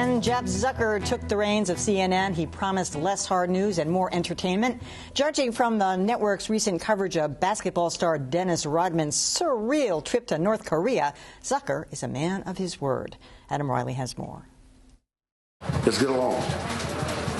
When Jeff Zucker took the reins of CNN, he promised less hard news and more entertainment. Judging from the network's recent coverage of basketball star Dennis Rodman's surreal trip to North Korea, Zucker is a man of his word. Adam Riley has more. Let's get along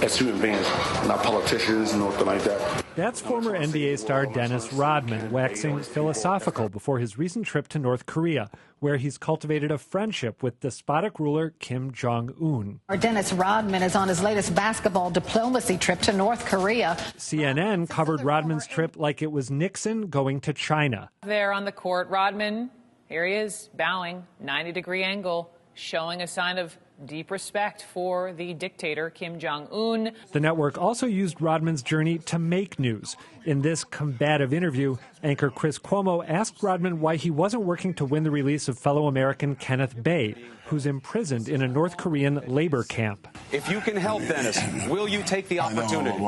as human beings, not politicians, nothing like that. That's former NBA star Dennis Rodman waxing philosophical before his recent trip to North Korea, where he's cultivated a friendship with despotic ruler Kim Jong-un. Dennis Rodman is on his latest basketball diplomacy trip to North Korea. CNN covered Rodman's trip like it was Nixon going to China. There on the court, Rodman, here he is, bowing, 90-degree angle, showing a sign of deep respect for the dictator, Kim Jong-un. The network also used Rodman's journey to make news. In this combative interview, anchor Chris Cuomo asked Rodman why he wasn't working to win the release of fellow American Kenneth Bae, who's imprisoned in a North Korean labor camp. If you can help Dennis, will you take the opportunity?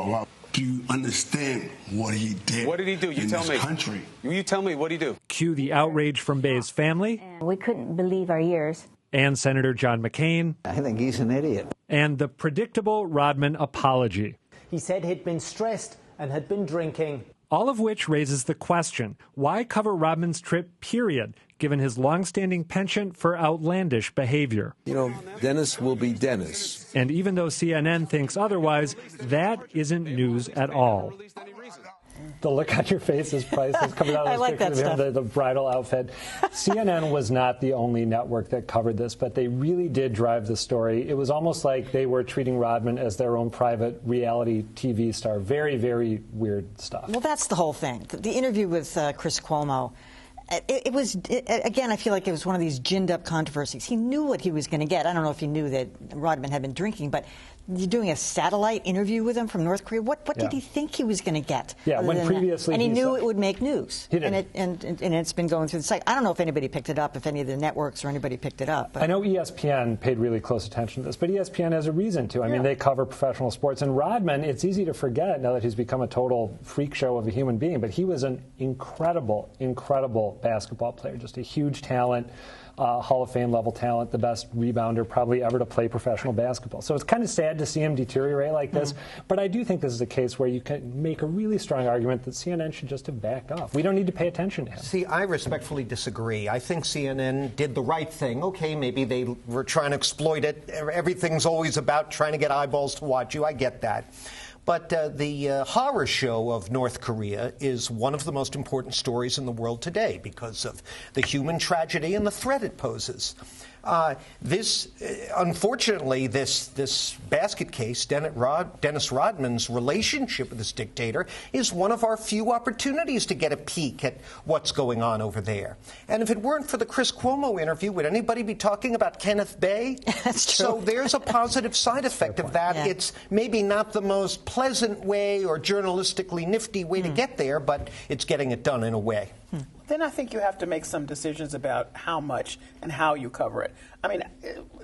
Do you understand what he did? What did he do? You tell me. Country. You tell me, what did he do? Cue the outrage from Bae's family. We couldn't believe our ears. And Senator John McCain. I think he's an idiot. And the predictable Rodman apology. He said he'd been stressed and had been drinking. All of which raises the question, why cover Rodman's trip, period, given his long-standing penchant for outlandish behavior? You know, Dennis will be Dennis. And even though CNN thinks otherwise, that isn't news at all. The look on your face is priceless coming out of this like picture of him, the bridal outfit. CNN was not the only network that covered this, but they really did drive the story. It was almost like they were treating Rodman as their own private reality TV star. Very, very weird stuff. Well, that's the whole thing. The interview with Chris Cuomo, again, I feel like it was one of these ginned-up controversies. He knew what he was going to get. I don't know if he knew that Rodman had been drinking, but you're doing a satellite interview with him from North Korea. What did he think he was going to get? Yeah, when previously and he knew it would make news. He did. And it's been going through the site. I don't know if anybody picked it up, if any of the networks or anybody picked it up. But. I know ESPN paid really close attention to this, but ESPN has a reason to. I mean, they cover professional sports. And Rodman, it's easy to forget now that he's become a total freak show of a human being, but he was an incredible, incredible basketball player, just a huge talent. Hall of Fame level talent, the best rebounder probably ever to play professional basketball. So it's kind of sad to see him deteriorate like this, but I do think this is a case where you can make a really strong argument that CNN should just have backed off. We don't need to pay attention to him. See, I respectfully disagree. I think CNN did the right thing. Okay, maybe they were trying to exploit it. Everything's always about trying to get eyeballs to watch you. I get that. But the horror show of North Korea is one of the most important stories in the world today because of the human tragedy and the threat it poses. Unfortunately, this basket case, Dennis Rodman's relationship with this dictator, is one of our few opportunities to get a peek at what's going on over there. And if it weren't for the Chris Cuomo interview, would anybody be talking about Kenneth Bae? That's true. So there's a positive side effect of that. Yeah. It's maybe not the most pleasant way or journalistically nifty way to get there, but it's getting it done in a way. Then I think you have to make some decisions about how much and how you cover it. I mean,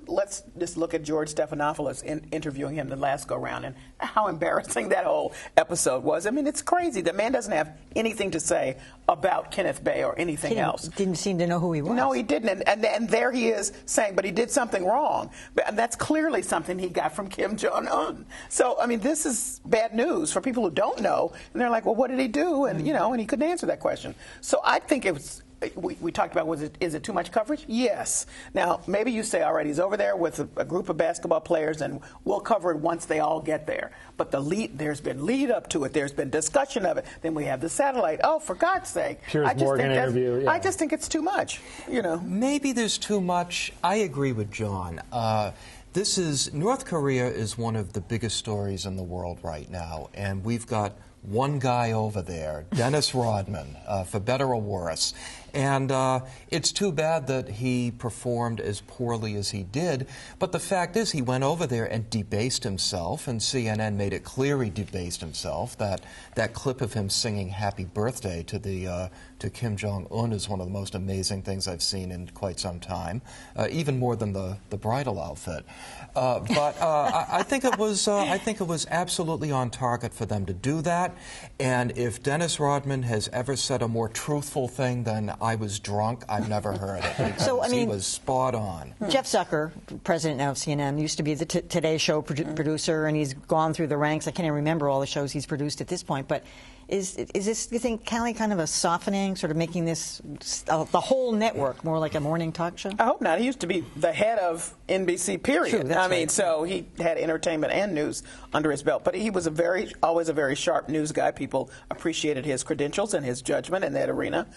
let's just look at George Stephanopoulos interviewing him the last go-round and how embarrassing that whole episode was. I mean, it's crazy. The man doesn't have anything to say about Kenneth Bae or anything else. Didn't seem to know who he was. No, he didn't. And there he is saying, but he did something wrong. And that's clearly something he got from Kim Jong-un. So, I mean, this is bad news for people who don't know. And they're like, well, what did he do? And, you know, and he couldn't answer that question. So I think it was... We talked about, is it too much coverage? Yes. Now, maybe you say, all right, he's over there with a group of basketball players, and we'll cover it once they all get there. But there's been lead up to it. There's been discussion of it. Then we have the satellite. Oh, for God's sake. Piers Morgan interview. Yeah. I just think it's too much, you know. Maybe there's too much. I agree with John. North Korea is one of the biggest stories in the world right now, and we've got one guy over there, Dennis Rodman, for better or worse. And it's too bad that he performed as poorly as he did. But the fact is, he went over there and debased himself, and CNN made it clear he debased himself. That clip of him singing "Happy Birthday" to Kim Jong-un is one of the most amazing things I've seen in quite some time, even more than the bridal outfit. But I think it was absolutely on target for them to do that. And if Dennis Rodman has ever said a more truthful thing than I was drunk, I've never heard it. So, I mean, he was spot on. Jeff Zucker, president now of CNN, used to be the Today Show producer, and he's gone through the ranks. I can't even remember all the shows he's produced at this point, but is this, do you think, kind of a softening, sort of making this, the whole network, more like a morning talk show? I hope not. He used to be the head of NBC, period. True, that's I mean, right. so he had entertainment and news under his belt. But he was always a very sharp news guy. People appreciated his credentials and his judgment in that arena.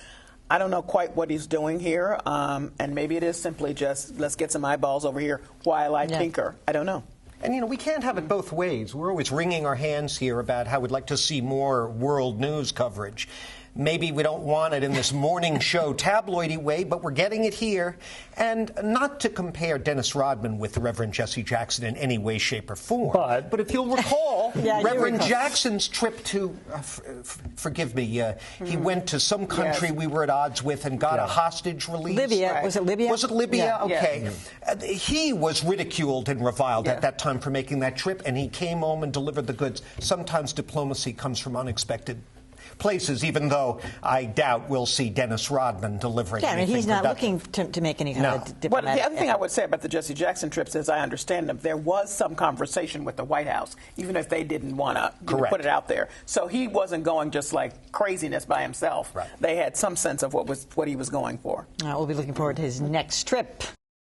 I don't know quite what he's doing here, and maybe it is simply just, let's get some eyeballs over here while I tinker. I don't know. And, you know, we can't have it both ways. We're always wringing our hands here about how we'd like to see more world news coverage. Maybe we don't want it in this morning show tabloidy way, but we're getting it here. And not to compare Dennis Rodman with the Reverend Jesse Jackson in any way, shape, or form. But if you'll recall, Reverend Jackson's trip to, forgive me, he went to some country we were at odds with and got a hostage release. Libya. Right. Was it Libya? Was it Libya? Yeah. Okay. Yeah. He was ridiculed and reviled at that time for making that trip, and he came home and delivered the goods. Sometimes diplomacy comes from unexpected places, even though I doubt we'll see Dennis Rodman delivering anything. Yeah, he's not productive. looking to make any kind of diplomatic. Well, the other thing I would say about the Jesse Jackson trips, as I understand them, there was some conversation with the White House, even if they didn't want to put it out there. So he wasn't going just like craziness by himself. Right. They had some sense of what he was going for. We'll be looking forward to his next trip.